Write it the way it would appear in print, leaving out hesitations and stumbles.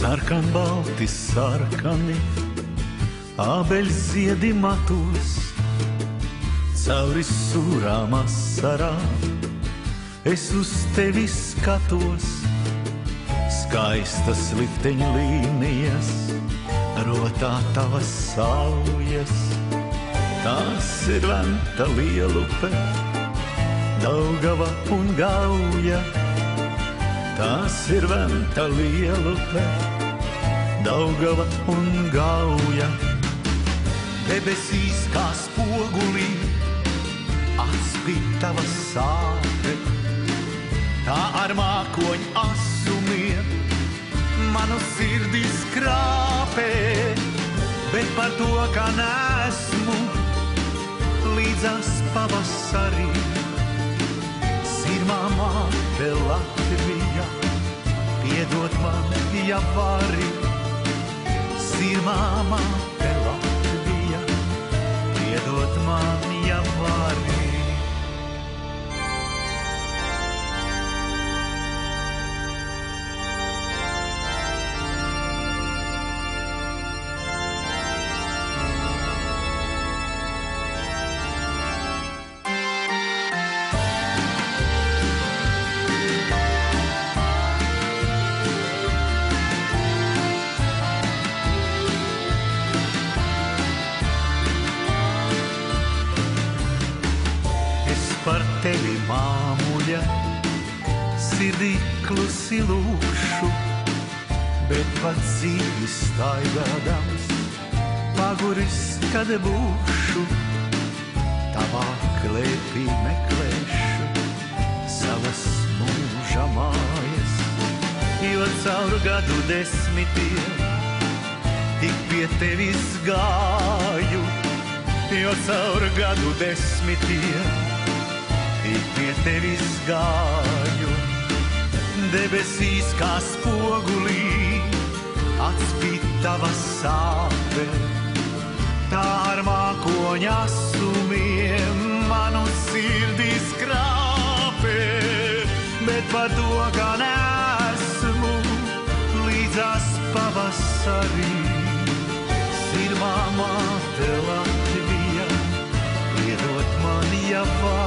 Sarkanbalti sarkani, ābeļziedi matos, cauri sūrām asarām, es uz tevi skatos. Skaistas likteņa līnijas, rotā tavas saujas, tās ir Venta Lielupe, Daugava un Gauja. Tās ir Venta Lielupe, Daugava un Gauja. Debesīs kā spogulī atspīd tava sāpe, tā ar mākoņu asumiem manu sirdi skrāpē, bet par to, ka nesmu līdzās pavasarī, sirmā māte Latvija, piedod man, ja vari. Sirmā māte Latvija, piedod man, ja vari. Par tevi, māmuļa, sirdī klusi lūkšu, bet pat dzīvi staigādams, paguris, kad būšu, tavā klēpī meklēšu savas mūža mājas, jo caur gadu desmitiem tik pie tevis gāju, jo caur gadu desmitiem tik pie tevis gāju. Debesīs kā spogulī atspīd tava sāpe, tā ar mākoņa asumiem manu sirdi skrāpē, bet par to, ka nesmu līdzās pavasarī, sirmā māte Latvija, piedod man, ja vari.